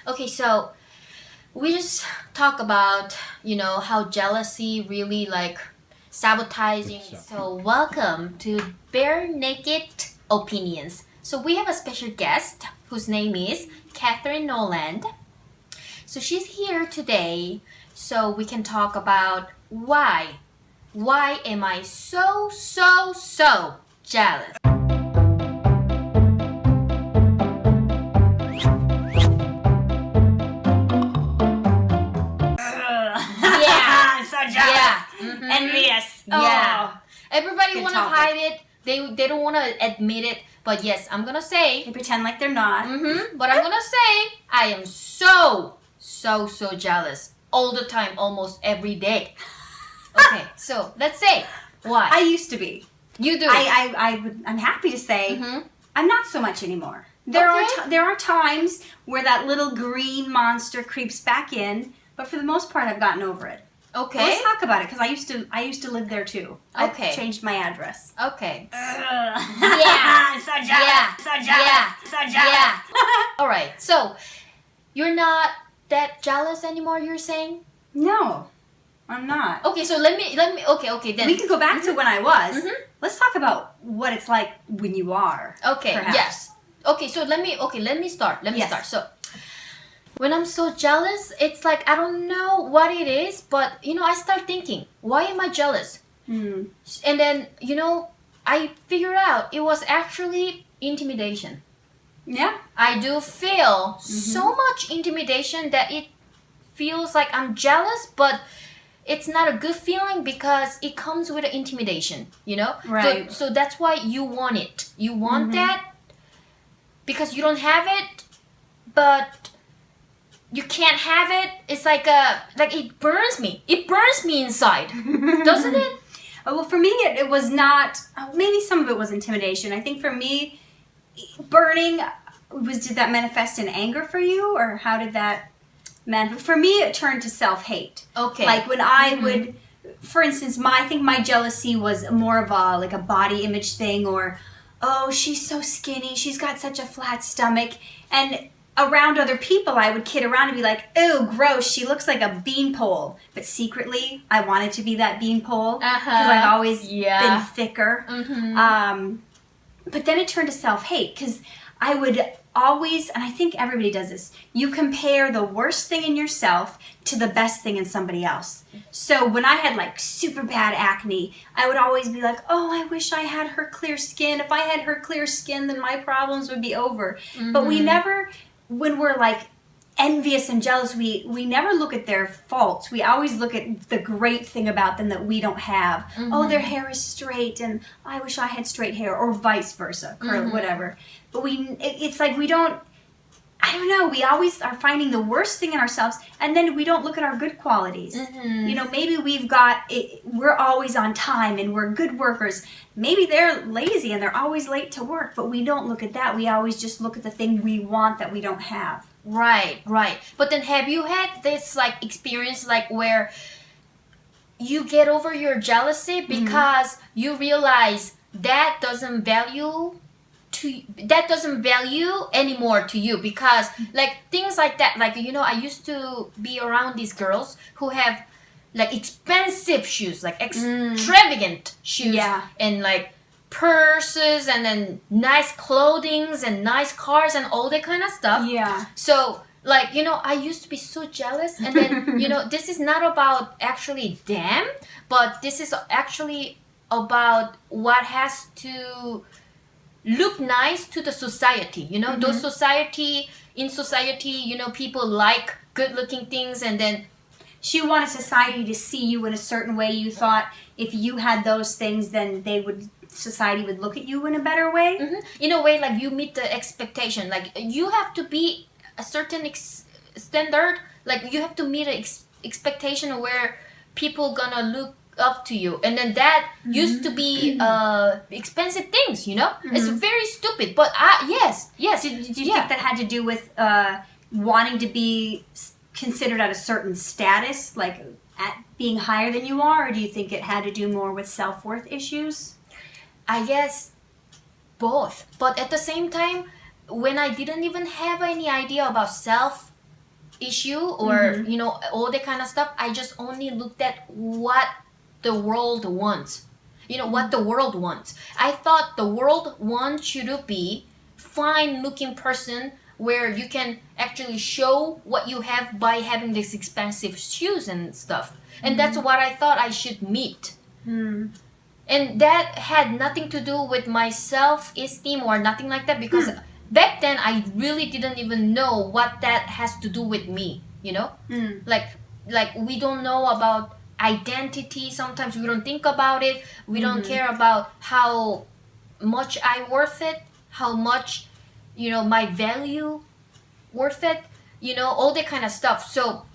Okay, so we just talk about, how jealousy really like sabotaging. So welcome to Bare Naked Opinions. So we have a special guest whose name is Katherine Norland. So she's here today so we can talk about why. Why am I so jealous? I'm so jealous. Yeah. Envious. Yeah. Oh. Everybody Good want to topic. hide it. They don't want to admit it. But yes, I'm gonna say. They pretend like they're not. But I'm gonna say I am so jealous all the time, almost every day. Okay, so let's say why. I used to be. You do. I'm happy to say I'm not so much anymore. There are times where that little green monster creeps back in, but for the most part, I've gotten over it. Okay. Well, let's talk about it because I used to live there too. Okay. I changed my address. Okay. Yeah. I'm so jealous. Yeah. So jealous. Yeah. So jealous. Yeah. All right. So you're not that jealous anymore. You're saying? No, I'm not. Okay. So let me. Okay. Then We can go back to when I was. Let's talk about what it's like when you are. Okay. Perhaps. Yes. Okay. So let me start. Let me start. So when I'm so jealous, it's like I don't know what it is, but I start thinking, why am I jealous? And then I figured out it was actually intimidation. Yeah. I do feel so much intimidation that it feels like I'm jealous, but it's not a good feeling because it comes with intimidation, Right. So that's why you want it. You want that because you don't have it, but you can't have it. It's like it burns me. It burns me inside, doesn't it? Well, for me, it was not. Maybe some of it was intimidation. I think for me, burning did that manifest in anger for you, or how did that manifest? For me, it turned to self-hate. Okay. Like when I would, for instance, I think my jealousy was more of a body image thing, or oh, she's so skinny, she's got such a flat stomach, and around other people, I would kid around and be like, "Ew, gross! She looks like a beanpole." But secretly, I wanted to be that beanpole because I've always been thicker. But then it turned to self-hate because I would always, and I think everybody does this, you compare the worst thing in yourself to the best thing in somebody else. So when I had super bad acne, I would always be like, oh, I wish I had her clear skin. If I had her clear skin, then my problems would be over. But we never, when we're envious and jealous, we never look at their faults. We always look at the great thing about them that we don't have. Oh, their hair is straight and I wish I had straight hair, or vice versa, curl, whatever. But it's like we don't, I don't know, we always are finding the worst thing in ourselves, and then we don't look at our good qualities. Maybe we're always on time and we're good workers. Maybe they're lazy and they're always late to work, but we don't look at that. We always just look at the thing we want that we don't have. Right. But then have you had this experience where you get over your jealousy because you realize that doesn't value anymore to you, because things like that, I used to be around these girls who have expensive shoes, extravagant shoes, and purses, and then nice clothings and nice cars and all that kind of stuff. So I used to be so jealous, and then this is not about actually them, but this is actually about what has to look nice to the society, those in society, people like good looking things, and then she wanted society to see you in a certain way. You thought if you had those things, then society would look at you in a better way. In a way, you meet the expectation. You have to be a certain standard. You have to meet an expectation where people gonna look up to you, and then that used to be expensive things. It's very stupid. But yes. Do you think that had to do with wanting to be considered at a certain status, at being higher than you are, or do you think it had to do more with self-worth issues? I guess both. But at the same time, when I didn't even have any idea about issue or all that kind of stuff. I just only looked at what the world wants. What the world wants. I thought the world wants you to be fine looking person where you can actually show what you have by having these expensive shoes and stuff. And that's what I thought I should meet. And that had nothing to do with my self-esteem or nothing like that, because back then I really didn't even know what that has to do with me, like we don't know about identity. Sometimes we don't think about it. We don't care about how much I worth it, how much my value worth it, all that kind of stuff. So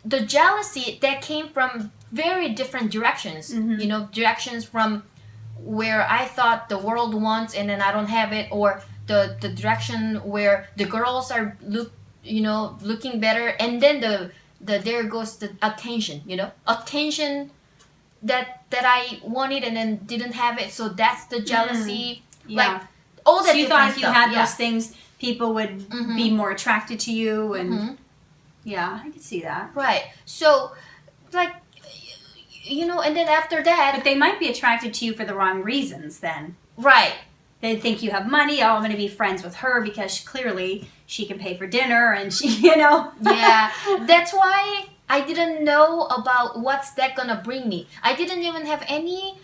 the jealousy that came from very different directions, directions from where I thought the world wants and then I don't have it, or the direction where the girls are looking better, and then there goes the attention, attention that I wanted and then didn't have it. So that's the jealousy. Like all that. So you thought if you stuff. had those things, people would be more attracted to you, and yeah, I can see that. Right. So, like, and then after that, but they might be attracted to you for the wrong reasons. Then, right. They think you have money. Oh, I'm going to be friends with her because clearly she can pay for dinner, and she, Yeah, that's why I didn't know about what's that gonna bring me. I didn't even have any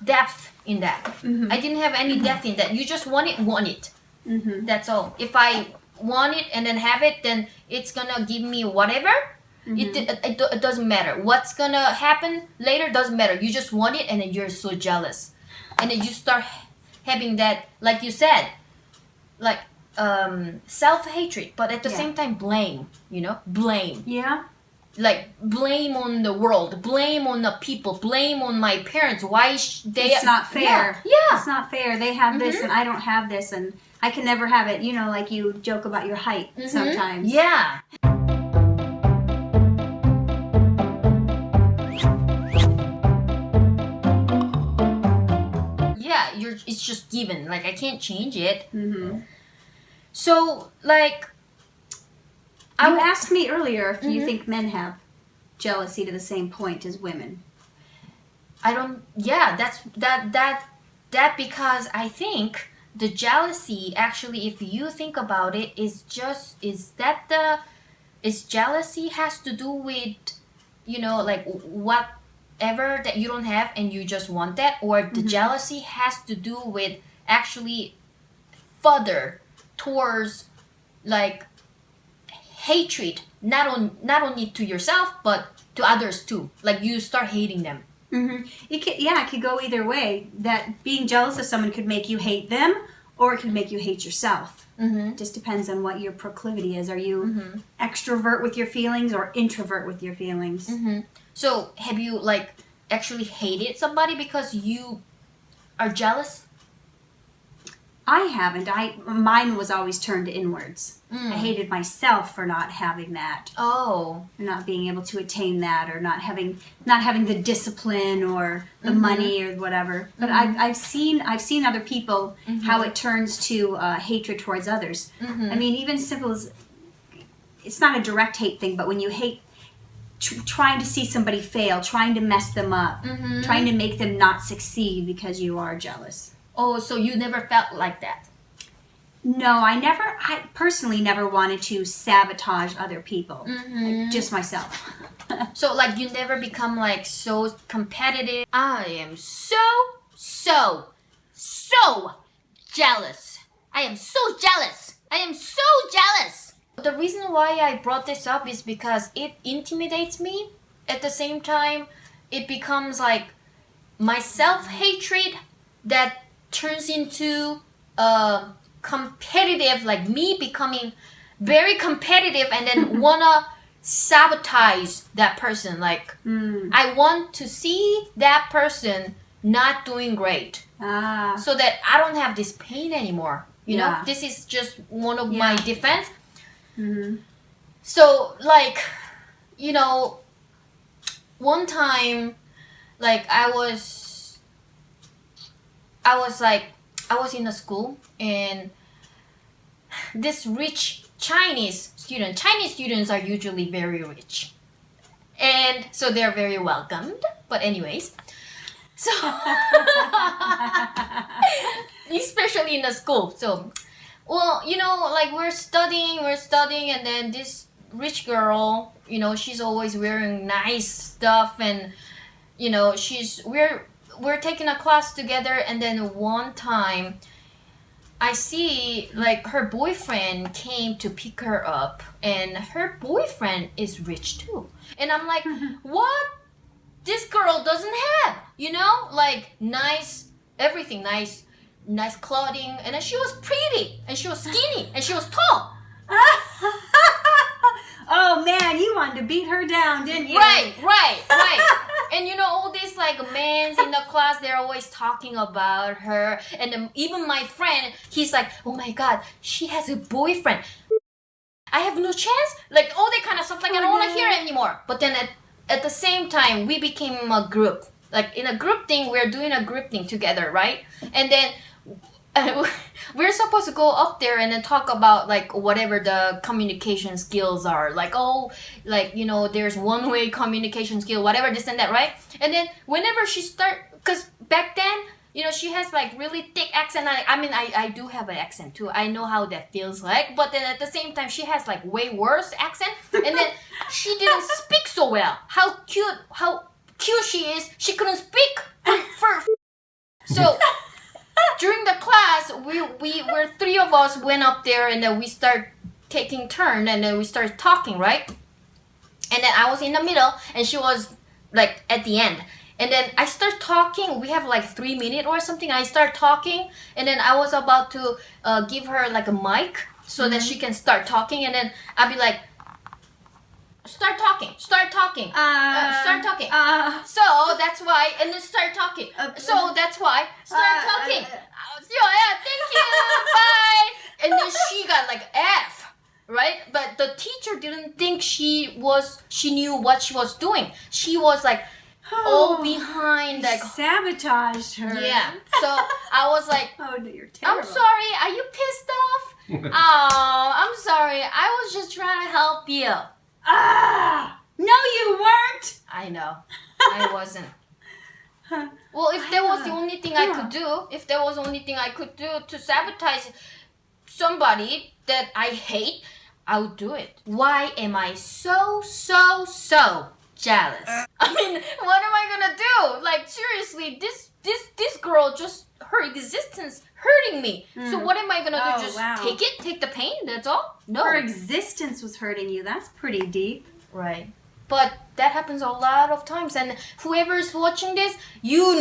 depth in that. I didn't have any depth in that. You just want it. That's all. If I want it and then have it, then it's gonna give me whatever. It doesn't matter. What's gonna happen later doesn't matter. You just want it, and then you're so jealous. And then you start having that, like you said, like self-hatred, but at the same time blame, blame. Yeah. Like blame on the world, blame on the people, blame on my parents. Why it's not fair. Yeah. It's not fair. They have this and I don't have this, and I can never have it. Like you joke about your height sometimes. Yeah. It's just given. Like I can't change it. So like, you asked me earlier if you think men have jealousy to the same point as women. I don't. Yeah, that because I think the jealousy actually, if you think about it, is jealousy has to do with, like whatever that you don't have and you just want that, or the jealousy has to do with actually further towards like hatred, not only to yourself but to others too. Like you start hating them. It could go either way. That being jealous of someone could make you hate them, or it could make you hate yourself. Just depends on what your proclivity is. Are you extrovert with your feelings or introvert with your feelings? So have you like actually hated somebody because you are jealous? I haven't. Mine was always turned inwards. I hated myself for not having that. Oh. Not being able to attain that, or not having the discipline or the money or whatever. But I've seen other people how it turns to hatred towards others. I mean, even simple as, it's not a direct hate thing, but when you hate trying to see somebody fail, trying to mess them up, trying to make them not succeed because you are jealous. Oh, so you never felt like that? No, I personally never wanted to sabotage other people. Like, just myself. So like you never become like so competitive? I am so jealous. I am so jealous. The reason why I brought this up is because it intimidates me. At the same time, it becomes like my self-hatred that turns into competitive, like me becoming very competitive and then wanna sabotage that person. Like I want to see that person not doing great, so that I don't have this pain anymore. You know, this is just one of my defense. So like, one time, like I was in a school, and this rich Chinese students are usually very rich. And so they're very welcomed. But anyways, so especially in the school. So, well, like we're studying, and then this rich girl, she's always wearing nice stuff, and we're taking a class together, and then one time I see like her boyfriend came to pick her up, and her boyfriend is rich too. And I'm like, what? This girl doesn't have, like everything nice clothing, and then she was pretty, and she was skinny, and she was tall. Oh man, you wanted to beat her down, didn't you? Right. And all these like men in the class, they're always talking about her. And then even my friend, he's like, oh my god, she has a boyfriend. I have no chance? Like all that kind of stuff, like I don't want to hear it anymore. But then at the same time, we became a group. Like in a group thing, we're doing a group thing together, right? And then we're supposed to go up there and then talk about like whatever the communication skills are, like there's one-way communication skill, whatever, this and that, right? And then whenever she because back then she has like really thick accent. I do have an accent too, I know how that feels like, but then at the same time she has like way worse accent, and then she didn't speak so well. How cute she is, she couldn't speak so during the class, we're three of us went up there, and then we start taking turn, and then we started talking, right? And then I was in the middle, and she was like at the end. And then I start talking. We have like 3 minutes or something. I start talking, and then I was about to give her like a mic so that she can start talking, and then I'll be like, start talking. So that's why, and then start talking. So that's why, start talking. Yeah, thank you, bye. And then she got like F, right? But the teacher didn't think she knew what she was doing. She was like all behind, like sabotaged her. Yeah. So I was like, oh, you're terrible. I'm sorry. Are you pissed off? Oh, I'm sorry. I was just trying to help you. No, you weren't. I know. I wasn't. Well, if there was the only thing I could do, to sabotage somebody that I hate, I would do it. Why am I so jealous? I mean, what am I gonna do? Like, seriously, this girl, just her existence hurting me. So what am I gonna do? Just take the pain? That's all? No. Her existence was hurting you. That's pretty deep. Right. But that happens a lot of times, and whoever's watching this, you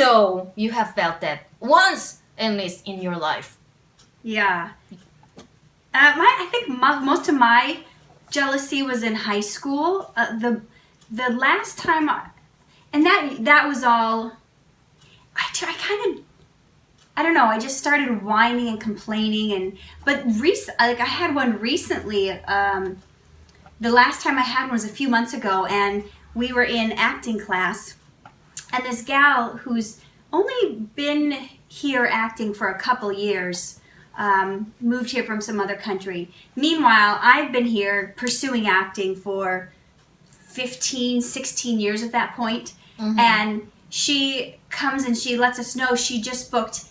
have felt that once at least in your life. Yeah. I think most of my jealousy was in high school. The last time, and that was all. I don't know. I just started whining and complaining, but I had one recently. The last time I had one was a few months ago, and we were in acting class, and this gal who's only been here acting for a couple years, moved here from some other country. Meanwhile, I've been here pursuing acting for 15, 16 years at that point, and she comes and she lets us know she just booked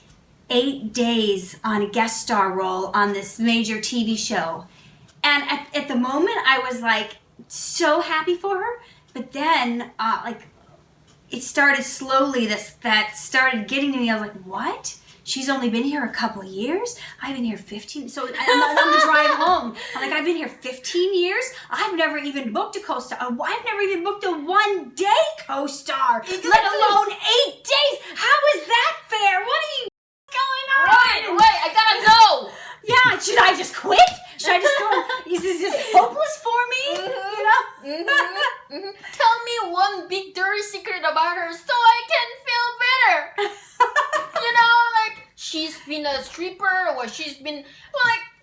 8 days on a guest star role on this major TV show. And at the moment, I was like so happy for her. But then, it started slowly. That started getting to me. I was like, what? She's only been here a couple years? I've been here 15. So on the drive home, I'm like, I've been here 15 years? I've never even booked a co-star. I've never even booked a 1-day co-star, let alone 8 days. How is that fair? What are you going on? Right, I gotta go. Yeah, should I just quit? Should I just go? Is this just hopeless for me? Tell me one big dirty secret about her so I can feel better. Like she's been a stripper, or she's been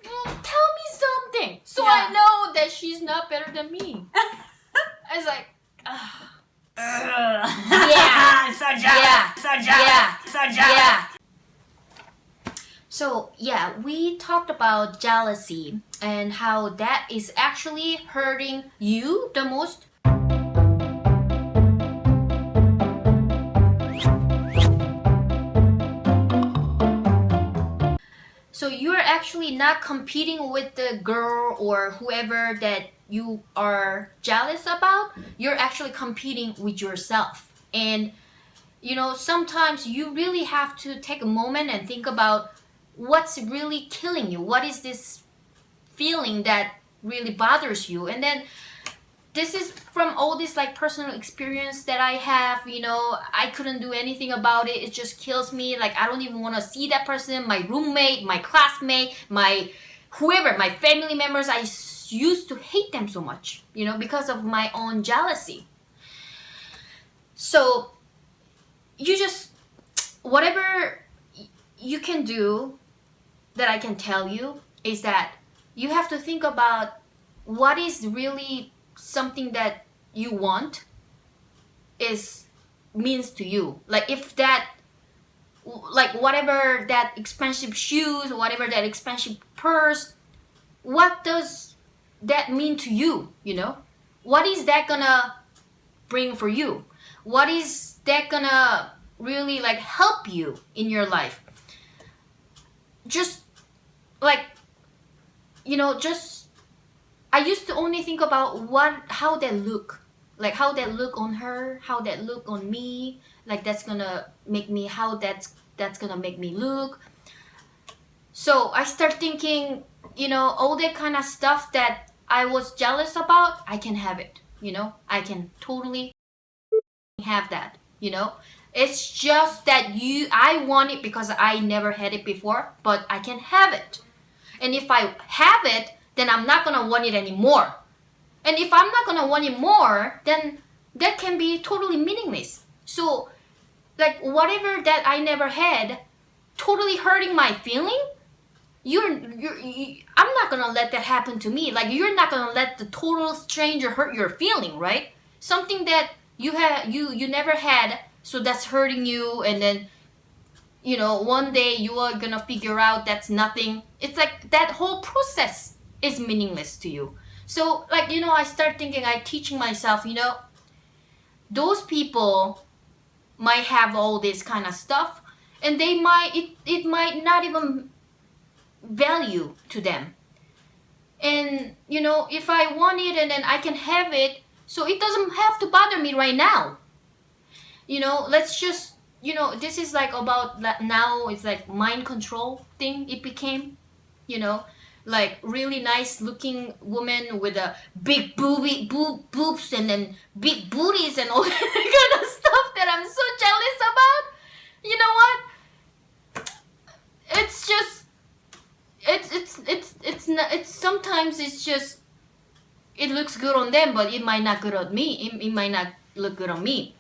tell me something so I know that she's not better than me. I was like, yeah, so jealous, so jealous, so jealous. Yeah. So, yeah, we talked about jealousy and how that is actually hurting you the most. So, you're actually not competing with the girl or whoever that you are jealous about. You're actually competing with yourself. And, sometimes you really have to take a moment and think about what's really killing you. What is this feeling that really bothers you? And then this is from all this like personal experience that I have. I couldn't do anything about it. It just kills me. Like, I don't even want to see that person, my roommate, my classmate, my whoever, my family members. Used to hate them so much, because of my own jealousy. So you just, whatever you can do that I can tell you is that you have to think about what is really something that you want is means to you. Like, if that, like, whatever that expensive shoes, whatever that expensive purse, what does that mean to you? What is that gonna bring for you? What is that gonna really like help you in your life? Just like, just I used to only think about how that look, like how that look on her, how that look on me, like that's gonna make me, how that's gonna make me look. So I start thinking, all that kind of stuff that I was jealous about, I can have it. I can totally have that. It's just that I want it because I never had it before, but I can have it. And if I have it, then I'm not gonna want it anymore. And if I'm not gonna want it more, then that can be totally meaningless. So, like, whatever that I never had, totally hurting my feeling, I'm not gonna let that happen to me. Like, you're not gonna let the total stranger hurt your feeling, right? Something that you never had, so that's hurting you, and then one day you are gonna figure out that's nothing. It's like that whole process is meaningless to you. So, like, I start thinking, I teaching myself, those people might have all this kind of stuff, and it might not even value to them. And if I want it, and then I can have it, so it doesn't have to bother me right now. Let's just, this is like about now, it's like mind control thing it became. Like, really nice looking woman with a big boobs and then big booties and all that kind of stuff that I'm so jealous about. You know what? It's just, it's sometimes it's just, it looks good on them, but it might not good on me. It might not look good on me.